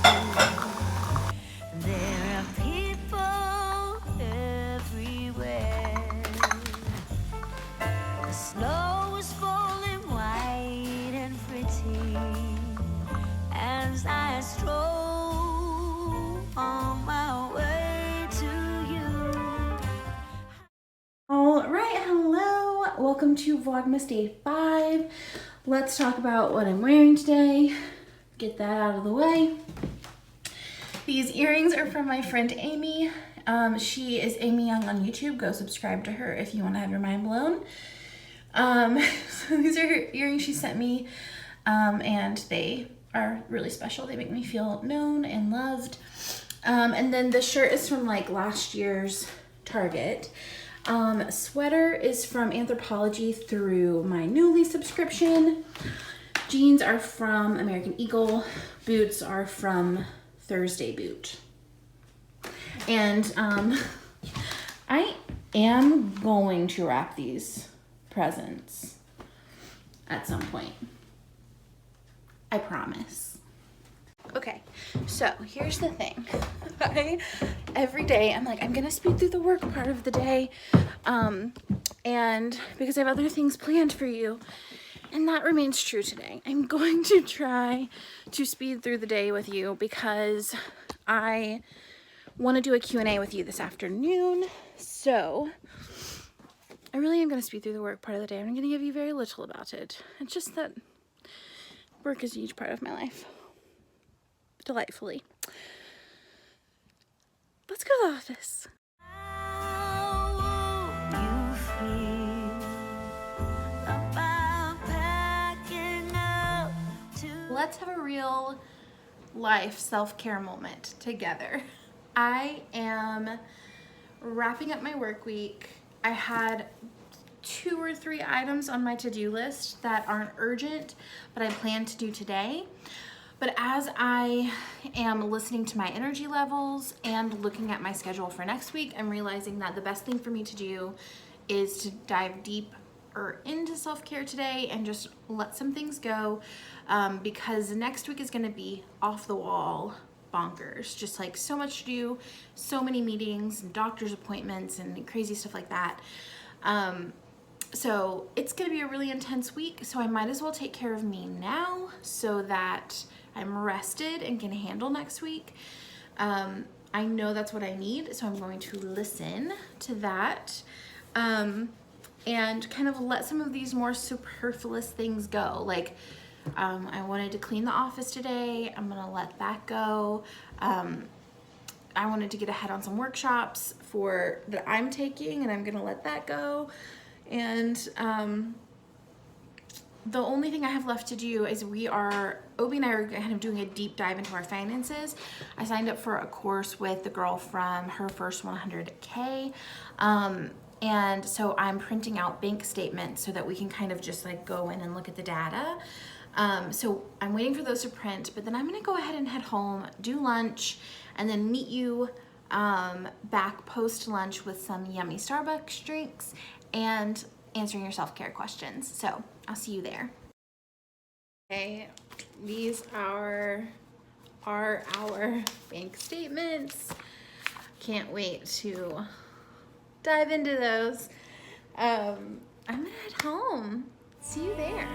There are people everywhere. The snow is falling white and pretty as I stroll on my way to you. All right, hello. Welcome to Vlogmas Day 5. Let's talk about what I'm wearing today. Get that out of the way. These earrings are from my friend Amy. She is Amy Young on YouTube. Go subscribe to her if you want to have your mind blown. So these are her earrings she sent me, and they are really special. They make me feel known and loved. And then the shirt is from like last year's Target. Sweater is from Anthropologie through my Newly subscription. Jeans are from American Eagle. Boots are from Thursday Boot. And I am going to wrap these presents at some point. I promise. Okay, so here's the thing. Every day I'm like, I'm gonna speed through the work part of the day, and because I have other things planned for you, and that remains true today. I'm going to try to speed through the day with you because I want to do a Q&A with you this afternoon. So I really am going to speed through the work part of the day. I'm going to give you very little about it. It's just that work is a huge part of my life. Delightfully. Let's go to the office. Let's have a real life self-care moment together. I am wrapping up my work week. I had 2 or 3 items on my to-do list that aren't urgent, but I plan to do today. But as I am listening to my energy levels and looking at my schedule for next week, I'm realizing that the best thing for me to do is to dive deeper into self-care today and just let some things go, because next week is going to be off the wall bonkers. Just like so much to do, so many meetings and doctor's appointments and crazy stuff like that. So it's going to be a really intense week, so I might as well take care of me now so that I'm rested and can handle next week. I know that's what I need, so I'm going to listen to that, and kind of let some of these more superfluous things go. Like, I wanted to clean the office today. I'm gonna let that go. I wanted to get ahead on some workshops that I'm taking, and I'm gonna let that go. And the only thing I have left to do is Obie and I are kind of doing a deep dive into our finances. I signed up for a course with the girl from Her First 100K. And so I'm printing out bank statements so that we can kind of just like go in and look at the data. So I'm waiting for those to print, but then I'm gonna go ahead and head home, do lunch, and then meet you back post lunch with some yummy Starbucks drinks and answering your self-care questions. So I'll see you there. Okay, these are our bank statements. Can't wait to dive into those. I'm gonna head home. See you there.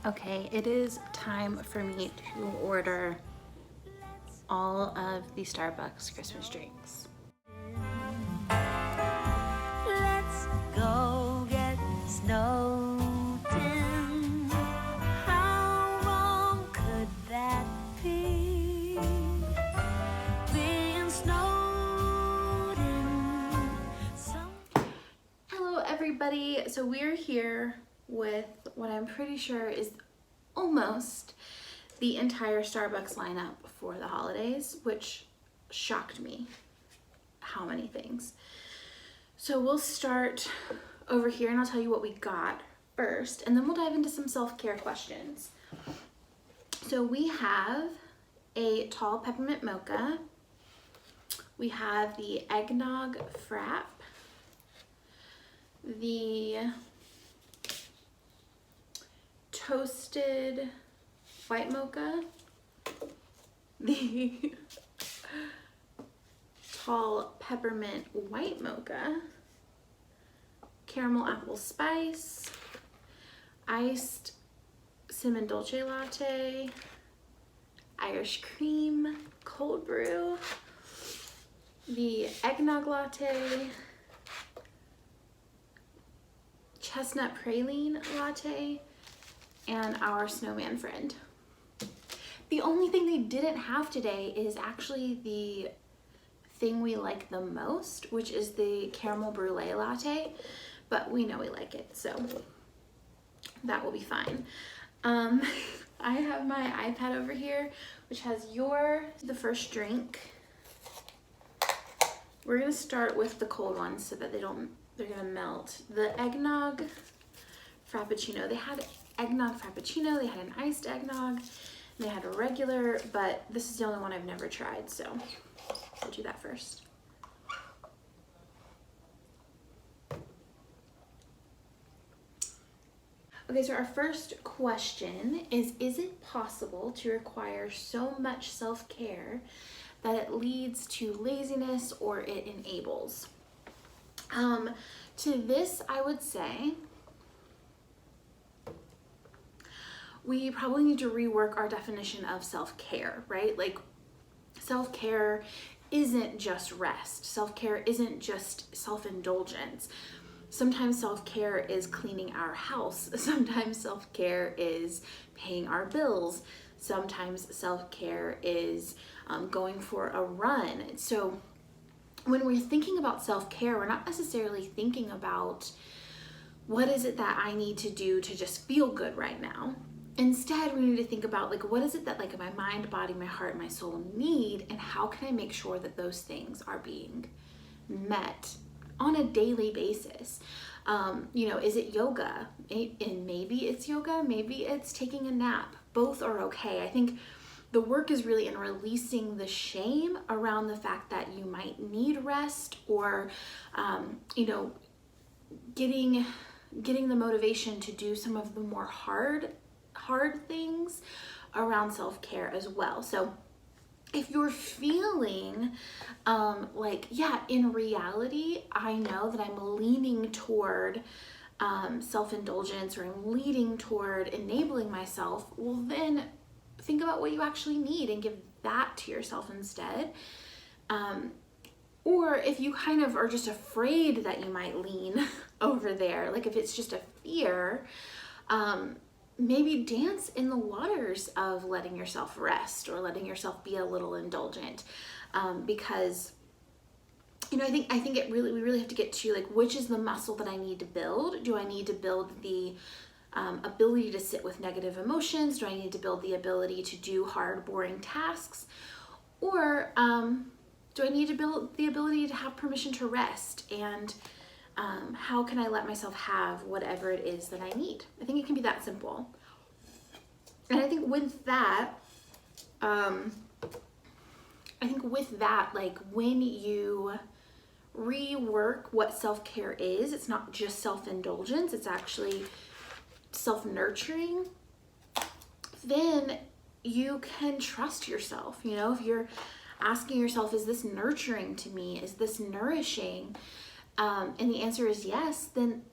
Okay, it is time for me to order all of the Starbucks Christmas drinks. Let's go get snowed in. How wrong could that be? Being snowed in everybody. So we're here with what I'm pretty sure is almost the entire Starbucks lineup for the holidays, which shocked me how many things. So we'll start over here and I'll tell you what we got first, and then we'll dive into some self-care questions. So we have a tall peppermint mocha. We have the eggnog frap, the toasted white mocha, the tall peppermint white mocha, caramel apple spice, iced cinnamon dolce latte, Irish cream cold brew, the eggnog latte, chestnut praline latte, and our snowman friend. The only thing they didn't have today is actually the thing we like the most, which is the caramel brulee latte, but we know we like it, so that will be fine. I have my iPad over here, which has the first drink. We're gonna start with the cold ones so that they're gonna melt. The eggnog frappuccino. They had eggnog frappuccino, they had an iced eggnog, and they had a regular, but this is the only one I've never tried, so I'll do that first. Okay, so our first question is it possible to require so much self-care that it leads to laziness or it enables? To this, I would say we probably need to rework our definition of self-care, right? Like, self-care isn't just rest. Self-care isn't just self-indulgence. Sometimes self-care is cleaning our house. Sometimes self-care is paying our bills. Sometimes self-care is going for a run. So when we're thinking about self-care, we're not necessarily thinking about what is it that I need to do to just feel good right now. Instead, we need to think about, like, what is it that, like, my mind, body, my heart, my soul need, and how can I make sure that those things are being met on a daily basis? You know, is it yoga? And maybe it's yoga, maybe it's taking a nap. Both are okay. I think the work is really in releasing the shame around the fact that you might need rest, or, you know, getting the motivation to do some of the more hard things around self-care as well. So if you're feeling like, yeah, in reality, I know that I'm leaning toward self-indulgence, or I'm leaning toward enabling myself, well, then think about what you actually need and give that to yourself instead. Or if you kind of are just afraid that you might lean over there, like if it's just a fear, maybe dance in the waters of letting yourself rest or letting yourself be a little indulgent, because, you know, I think we really have to get to, like, which is the muscle that I need to build. Do I need to build the ability to sit with negative emotions? Do I need to build the ability to do hard, boring tasks? Or do I need to build the ability to have permission to rest? And how can I let myself have whatever it is that I need? I think it can be that simple. And I think with that, like, when you rework what self-care is, it's not just self-indulgence, it's actually self-nurturing, then you can trust yourself. You know, if you're asking yourself, is this nurturing to me? Is this nourishing? And the answer is yes, then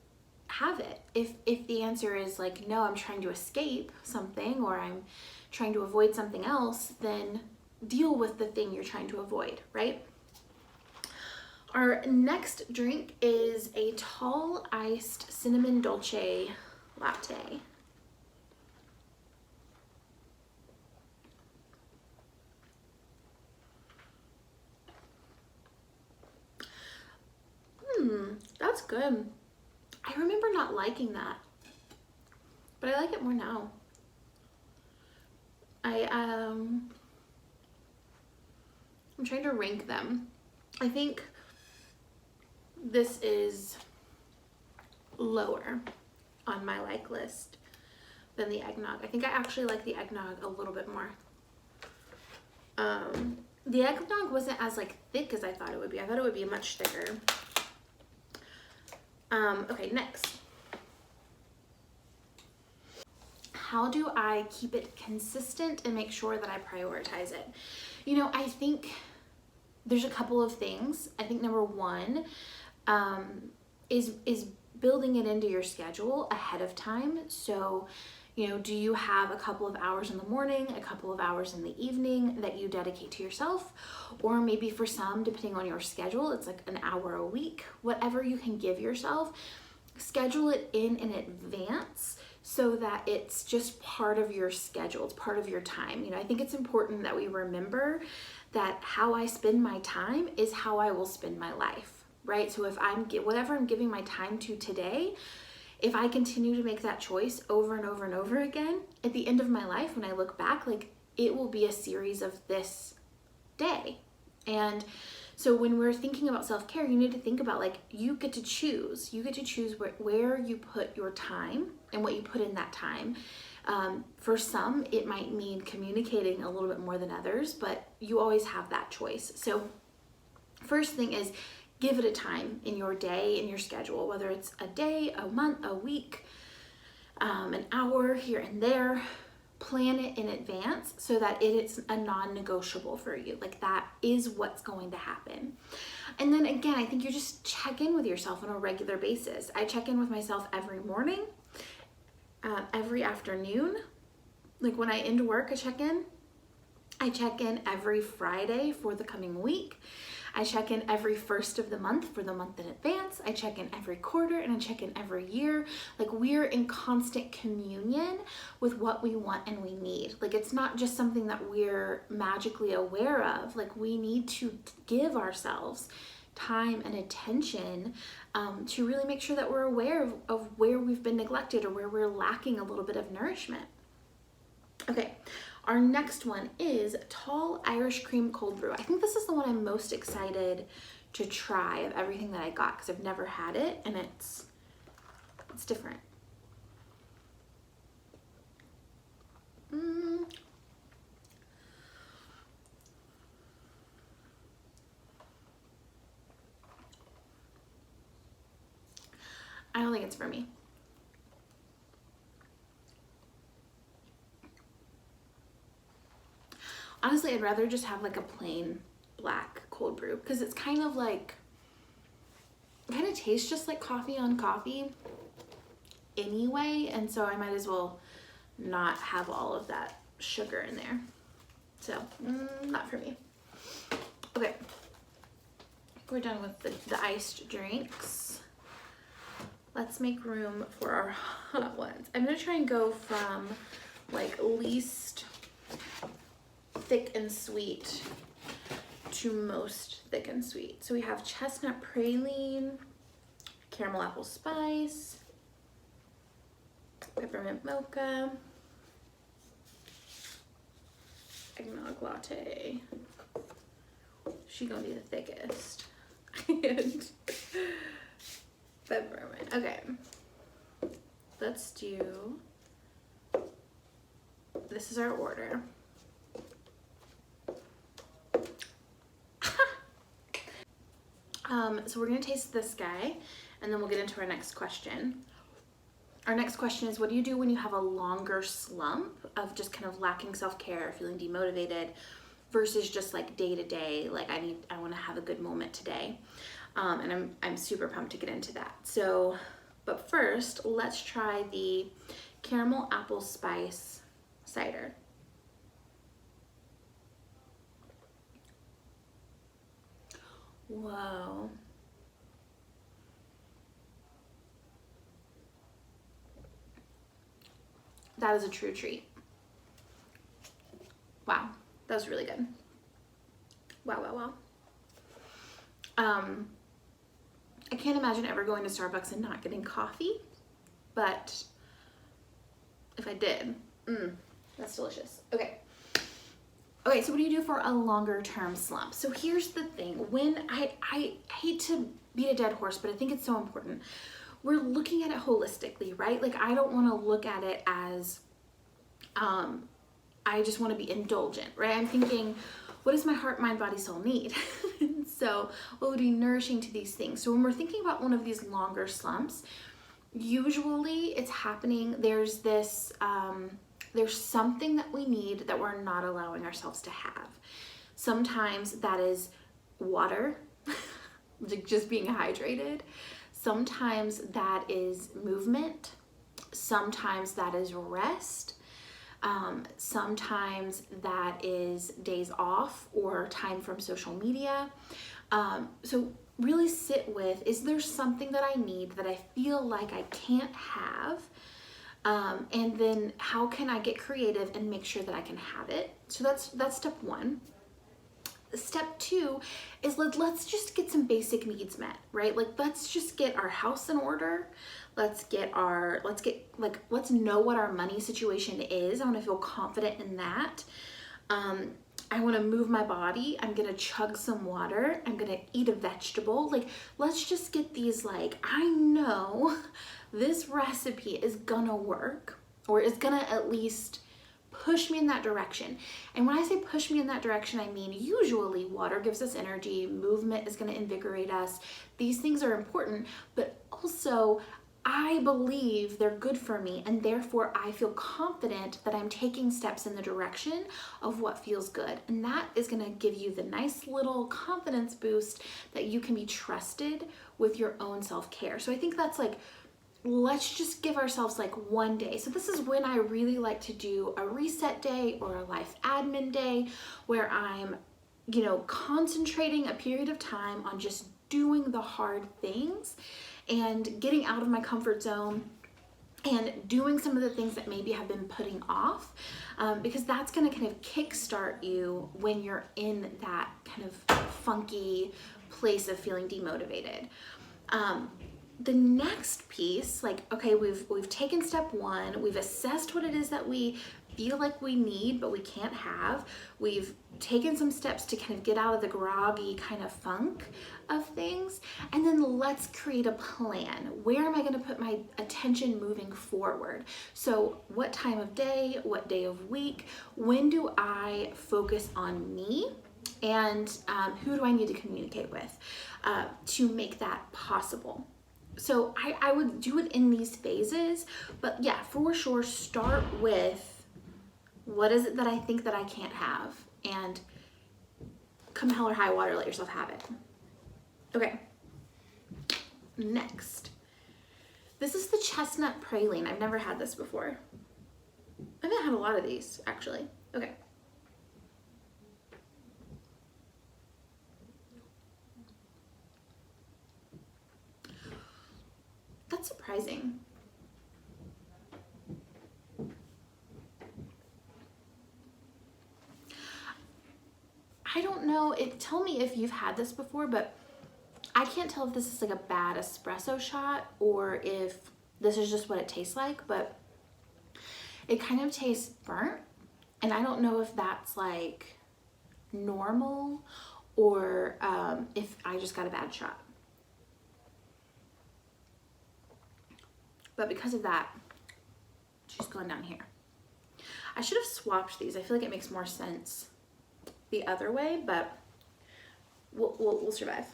have it. If the answer is like, no, I'm trying to escape something, or I'm trying to avoid something else, then deal with the thing you're trying to avoid, right? Our next drink is a tall iced cinnamon dolce latte. That's good. I remember not liking that, but I like it more now. I'm trying to rank them. I think this is lower on my like list than the eggnog. I think I actually like the eggnog a little bit more. The eggnog wasn't as like thick as I thought it would be. I thought it would be much thicker. Okay, next. How do I keep it consistent and make sure that I prioritize it? You know, I think there's a couple of things. I think number one is building it into your schedule ahead of time. So, you know, do you have a couple of hours in the morning, a couple of hours in the evening that you dedicate to yourself? Or maybe for some, depending on your schedule, it's like an hour a week. Whatever you can give yourself, schedule it in advance so that it's just part of your schedule, it's part of your time. You know, I think it's important that we remember that how I spend my time is how I will spend my life, right? So if whatever I'm giving my time to today, if I continue to make that choice over and over and over again, at the end of my life, when I look back, like it will be a series of this day. And so when we're thinking about self-care, you need to think about like, you get to choose where you put your time and what you put in that time. For some, it might mean communicating a little bit more than others, but you always have that choice. So first thing is, give it a time in your day, in your schedule, whether it's a day, a month, a week, an hour here and there. Plan it in advance so that it's a non-negotiable for you. Like that is what's going to happen. And then again, I think you just check in with yourself on a regular basis. I check in with myself every morning, every afternoon. Like when I end work, I check in. I check in every Friday for the coming week. I check in every first of the month for the month in advance. I check in every quarter and I check in every year. Like we're in constant communion with what we want and we need. Like it's not just something that we're magically aware of. Like we need to give ourselves time and attention to really make sure that we're aware of where we've been neglected or where we're lacking a little bit of nourishment. Okay. Our next one is tall Irish cream cold brew. I think this is the one I'm most excited to try of everything that I got because I've never had it and it's different. I don't think it's for me. Honestly, I'd rather just have like a plain black cold brew because it's kind of like, it kind of tastes just like coffee on coffee anyway. And so I might as well not have all of that sugar in there. So, not for me. Okay, we're done with the iced drinks. Let's make room for our hot ones. I'm gonna try and go from like least thick and sweet to most thick and sweet. So we have chestnut praline, caramel apple spice, peppermint mocha, eggnog latte. She gonna be the thickest. And peppermint. Okay. Let's do, this is our order. So we're gonna taste this guy and then we'll get into our next question. Our next question is, what do you do when you have a longer slump of just kind of lacking self-care, feeling demotivated versus just like day to day, like I wanna have a good moment today. And I'm super pumped to get into that. So, but first, let's try the caramel apple spice cider. Whoa. That is a true treat. Wow, that was really good. Wow, wow, wow. I can't imagine ever going to Starbucks and not getting coffee, but if I did, that's delicious. Okay. Okay, so what do you do for a longer term slump? So here's the thing. When I hate to beat a dead horse, but I think it's so important. We're looking at it holistically, right? Like, I don't want to look at it as, I just want to be indulgent, right? I'm thinking, what does my heart, mind, body, soul need? So what would be nourishing to these things? So when we're thinking about one of these longer slumps, usually it's happening, there's this, there's something that we need that we're not allowing ourselves to have. Sometimes that is water, like just being hydrated. Sometimes that is movement. Sometimes that is rest. Sometimes that is days off or time from social media. So really sit with, is there something that I need that I feel like I can't have? And then how can I get creative and make sure that I can have it? So that's step one. Step two is let's just get some basic needs met, right? Like, let's just get our house in order. Let's know what our money situation is. I want to feel confident in that. I want to move my body. I'm going to chug some water. I'm going to eat a vegetable. Like, let's just get these, like, I know this recipe is gonna work, or is gonna at least push me in that direction. And when I say push me in that direction, I mean usually water gives us energy, movement is gonna invigorate us. These things are important, but also I believe they're good for me, and therefore I feel confident that I'm taking steps in the direction of what feels good. And that is gonna give you the nice little confidence boost that you can be trusted with your own self-care. So I think that's like, let's just give ourselves like one day. So this is when I really like to do a reset day or a life admin day, where I'm, concentrating a period of time on just doing the hard things and getting out of my comfort zone and doing some of the things that maybe have been putting off, because that's going to kind of kickstart you when you're in that kind of funky place of feeling demotivated. The next piece, like, okay, we've taken step one, we've assessed what it is that we feel like we need but we can't have. We've taken some steps to kind of get out of the groggy kind of funk of things, and then let's create a plan. Where am I going to put my attention moving forward? So what time of day, what day of week, when do I focus on me, and who do I need to communicate with to make that possible? So I would do it in these phases, but yeah, for sure, start with what is it that I think that I can't have, and come hell or high water, let yourself have it. Okay, next. This is the chestnut praline. I've never had this before. I haven't had a lot of these, actually. Okay. That's surprising. I don't know, tell me if you've had this before, but I can't tell if this is like a bad espresso shot or if this is just what it tastes like, but it kind of tastes burnt, and I don't know if that's like normal or if I just got a bad shot. But because of that, she's going down here. I should have swapped these. I feel like it makes more sense the other way, but we'll survive.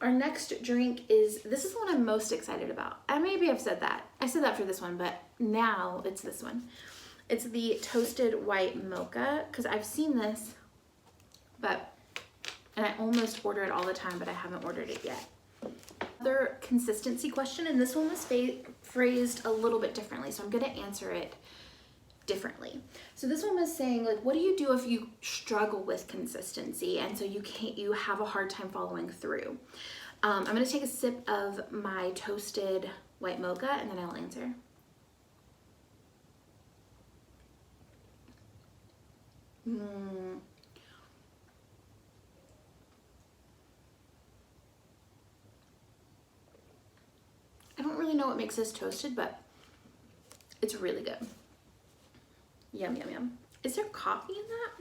Our next drink is, this is the one I'm most excited about. Maybe I've said that. I said that for this one, but now it's this one. It's the toasted white mocha, because I've seen this, and I almost order it all the time, but I haven't ordered it yet. Another consistency question, and this one was phrased a little bit differently, so I'm gonna answer it differently. So this one was saying, like, what do you do if you struggle with consistency and so you have a hard time following through? I'm gonna take a sip of my toasted white mocha and then I'll answer. know what makes this toasted, but it's really good. Yum, yum, yum. Is there coffee in that?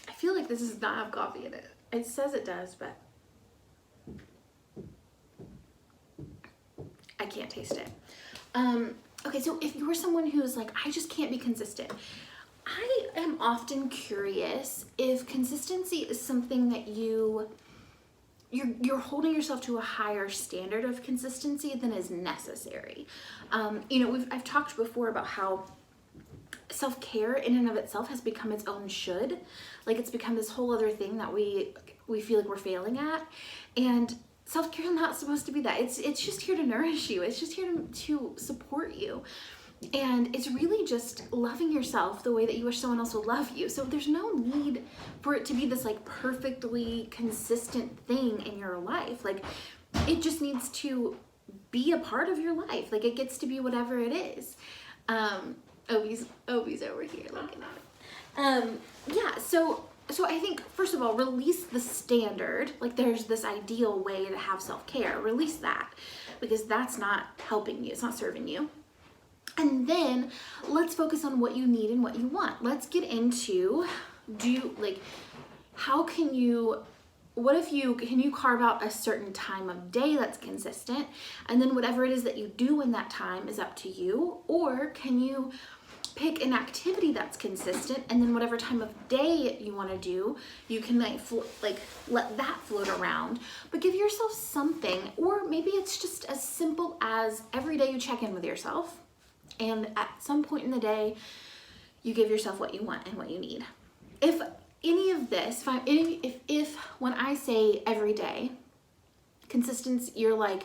I feel like this does not have coffee in it. It says it does, but I can't taste it. Okay, so if you're someone who's like, I just can't be consistent, I am often curious if consistency is something that you're holding yourself to a higher standard of consistency than is necessary. You know, I've talked before about how self-care in and of itself has become its own should. Like, it's become this whole other thing that we feel like we're failing at. And self-care is not supposed to be that. It's just here to nourish you. It's just here to support you. And it's really just loving yourself the way that you wish someone else would love you. So there's no need for it to be this like perfectly consistent thing in your life. Like, it just needs to be a part of your life. Like, it gets to be whatever it is. Obi's over here looking at it. Yeah, so I think, first of all, release the standard. Like, there's this ideal way to have self-care. Release that, because that's not helping you. It's not serving you. And then let's focus on what you need and what you want. Let's get into, can you carve out a certain time of day that's consistent, and then whatever it is that you do in that time is up to you? Or can you pick an activity that's consistent, and then whatever time of day you want to do, you can let that float around, but give yourself something. Or maybe it's just as simple as every day you check in with yourself, and at some point in the day, you give yourself what you want and what you need. If any of this, if when I say every day, consistency, you're like,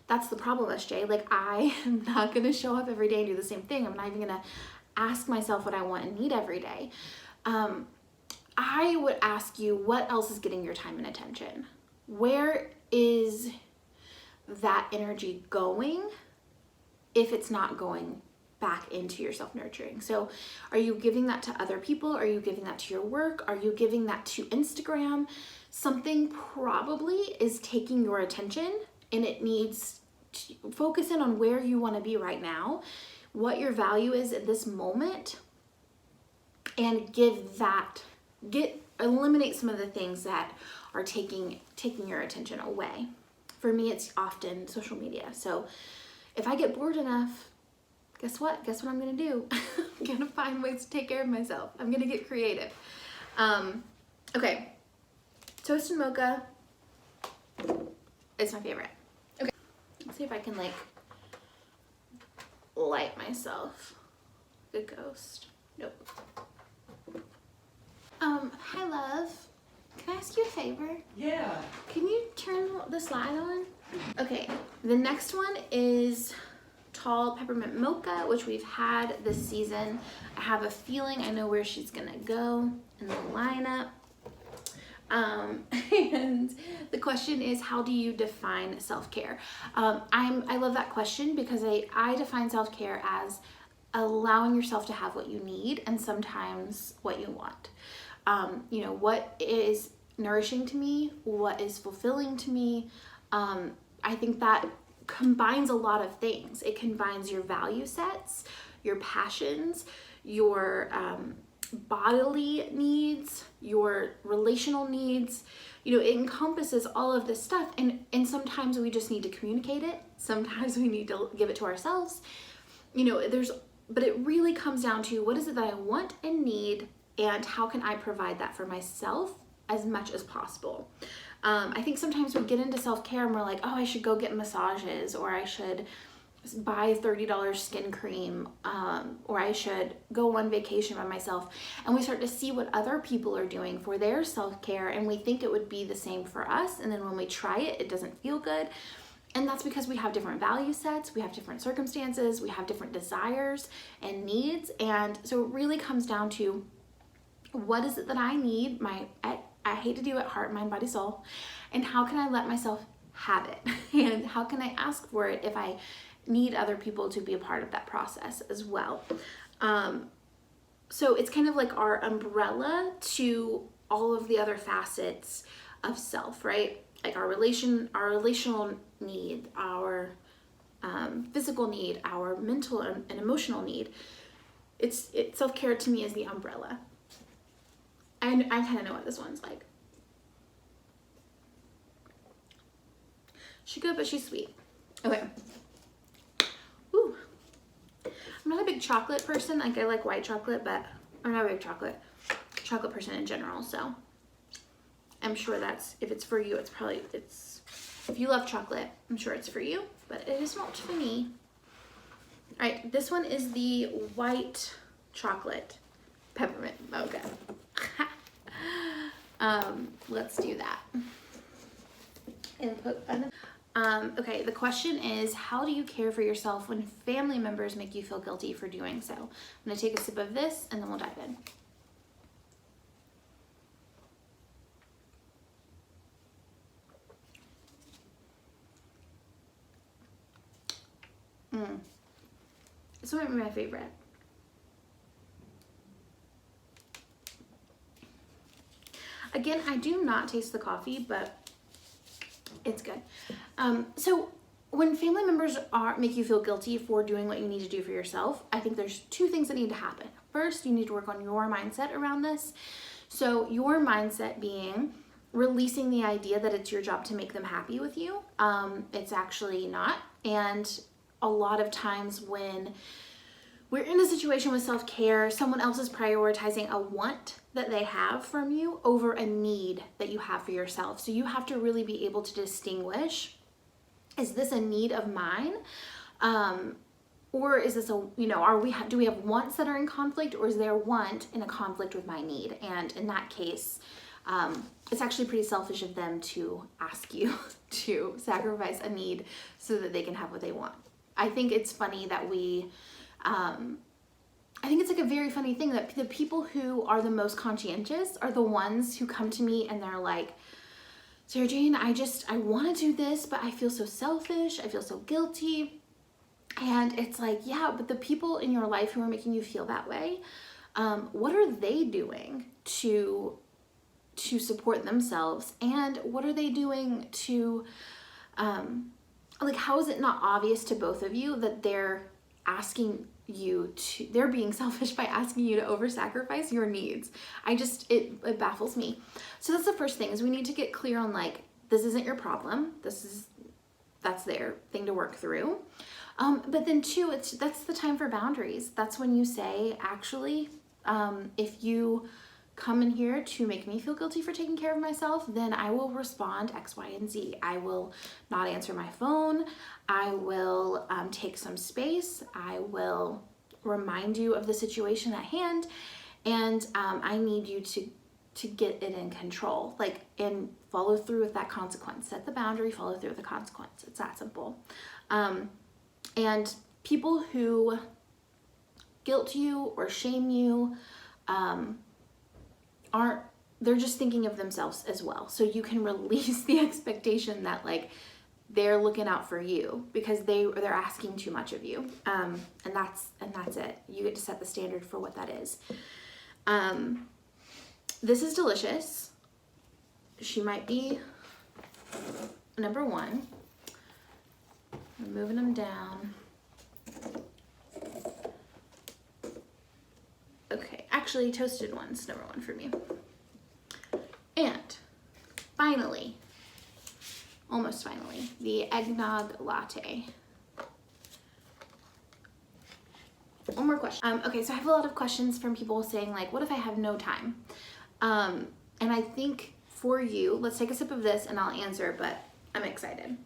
that's the problem, SJ. Like, I am not gonna show up every day and do the same thing. I'm not even gonna ask myself what I want and need every day. I would ask you, what else is getting your time and attention? Where is that energy going if it's not going back into your self-nurturing? So are you giving that to other people? Are you giving that to your work? Are you giving that to Instagram? Something probably is taking your attention, and it needs to focus in on where you want to be right now, what your value is at this moment, and eliminate some of the things that are taking your attention away. For me, it's often social media. So if I get bored enough, guess what I'm gonna do? I'm gonna find ways to take care of myself. I'm gonna get creative. Okay, toast and mocha is my favorite. Okay, let's see if I can light myself. Good ghost. Nope. Hi love. Can I ask you a favor? Yeah. Can you turn the slide on? Okay, the next one is tall peppermint mocha, which we've had this season. I have a feeling I know where she's gonna go in the lineup. And the question is, how do you define self-care? I love that question, because I define self-care as allowing yourself to have what you need and sometimes what you want. You know, what is nourishing to me, what is fulfilling to me. I think that combines a lot of things. It combines your value sets, your passions, your bodily needs, your relational needs. You know, it encompasses all of this stuff, and sometimes we just need to communicate it. Sometimes we need to give it to ourselves. You know, but it really comes down to, what is it that I want and need, and how can I provide that for myself as much as possible? I think sometimes we get into self-care and we're like, oh, I should go get massages, or I should buy $30 skin cream, or I should go on vacation by myself. And we start to see what other people are doing for their self-care, and we think it would be the same for us. And then when we try it, it doesn't feel good. And that's because we have different value sets, we have different circumstances, we have different desires and needs. And so it really comes down to, what is it that I need? I hate to do it, heart, mind, body, soul. And how can I let myself have it? And how can I ask for it if I need other people to be a part of that process as well? So it's kind of like our umbrella to all of the other facets of self, right? Like our relational need, our physical need, our mental and emotional need. Self-care to me is the umbrella. I kind of know what this one's like. She's good, but she's sweet. Okay. Ooh. I'm not a big chocolate person. Like, I like white chocolate, but I'm not a big chocolate person in general. So I'm sure that's, if it's for you, if you love chocolate, I'm sure it's for you, but it is not for me. All right, this one is the white chocolate peppermint mocha. Let's do that. Okay, the question is, how do you care for yourself when family members make you feel guilty for doing so? I'm gonna take a sip of this and then we'll dive in. This might be my favorite. Again, I do not taste the coffee, but it's good. So when family members make you feel guilty for doing what you need to do for yourself, I think there's two things that need to happen. First, you need to work on your mindset around this. So your mindset being releasing the idea that it's your job to make them happy with you. It's actually not. And a lot of times when we're in a situation with self-care, someone else is prioritizing a want that they have from you over a need that you have for yourself. So you have to really be able to distinguish, is this a need of mine? Or is this do we have wants that are in conflict, or is there want in a conflict with my need? And in that case, it's actually pretty selfish of them to ask you to sacrifice a need so that they can have what they want. I think it's funny that I think it's like a very funny thing that the people who are the most conscientious are the ones who come to me and they're like, Sarah Jane, I want to do this, but I feel so selfish. I feel so guilty. And it's like, yeah, but the people in your life who are making you feel that way, what are they doing to support themselves? And what are they doing to, how is it not obvious to both of you that they're being selfish by asking you to over-sacrifice your needs? It baffles me. So that's the first thing, is we need to get clear on this isn't your problem. That's their thing to work through. But then two, that's the time for boundaries. That's when you say, actually, if you come in here to make me feel guilty for taking care of myself, then I will respond X, Y, and Z. I will not answer my phone. I will take some space. I will remind you of the situation at hand, and I need you to get it in control, and follow through with that consequence. Set the boundary, follow through with the consequence. It's that simple. And people who guilt you or shame you, they're just thinking of themselves as well. So you can release the expectation that they're looking out for you because they're asking too much of you. And that's it. You get to set the standard for what that is. This is delicious. She might be number one. I'm moving them down. Okay, actually toasted one's number one for me. And finally, almost finally, the eggnog latte. One more question. Okay, so I have a lot of questions from people saying what if I have no time? And I think for you, let's take a sip of this and I'll answer, but I'm excited.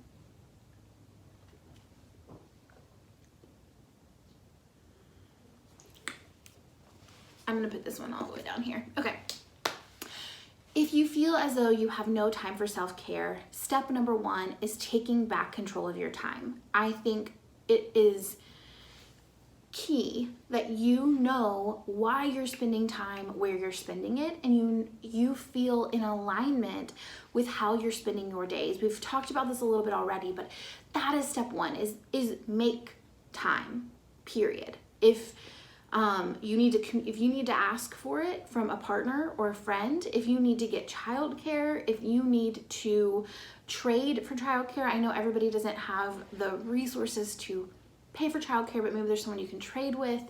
I'm gonna put this one all the way down here. Okay. If you feel as though you have no time for self-care, step number one is taking back control of your time. I think it is key that you know why you're spending time where you're spending it, and you feel in alignment with how you're spending your days. We've talked about this a little bit already, but that is step one, is make time, period. If If you need to ask for it from a partner or a friend, if you need to get childcare, if you need to trade for childcare. I know everybody doesn't have the resources to pay for childcare, but maybe there's someone you can trade with.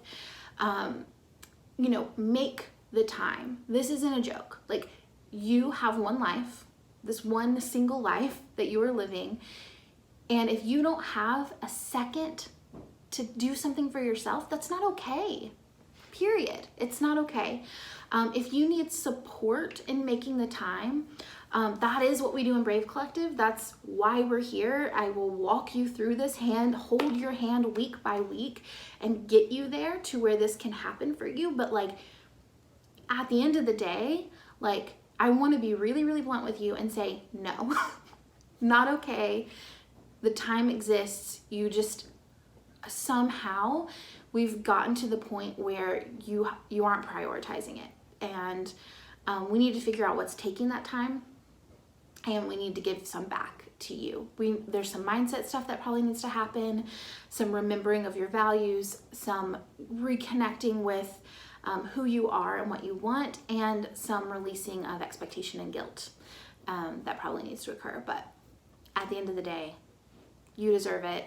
You know, make the time. This isn't a joke. Like, you have one life, this one single life that you are living. And if you don't have a second to do something for yourself, that's not okay. Period. It's not okay. If you need support in making the time, that is what we do in Brave Collective. That's why we're here. I will walk you through this, hold your hand week by week and get you there to where this can happen for you. But like, at the end of the day, like, I want to be really, really blunt with you and say, no, not okay. The time exists. You just, somehow we've gotten to the point where you aren't prioritizing it. And we need to figure out what's taking that time, and we need to give some back to you. There's some mindset stuff that probably needs to happen, some remembering of your values, some reconnecting with who you are and what you want, and some releasing of expectation and guilt that probably needs to occur. But at the end of the day, you deserve it.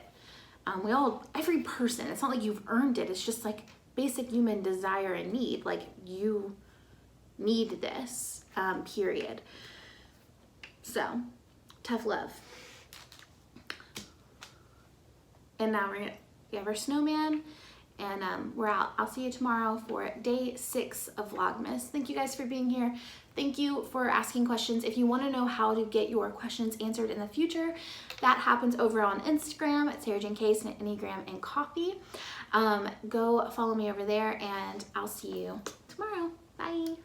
Every person, it's not like you've earned it. It's just like basic human desire and need. Like, you need this, period. So, tough love. And now we have our snowman, and we're out. I'll see you tomorrow for day 6 of Vlogmas. Thank you guys for being here. Thank you for asking questions. If you want to know how to get your questions answered in the future, that happens over on Instagram at Sarah Jane Case and Enneagram and Coffee. Go follow me over there, and I'll see you tomorrow. Bye.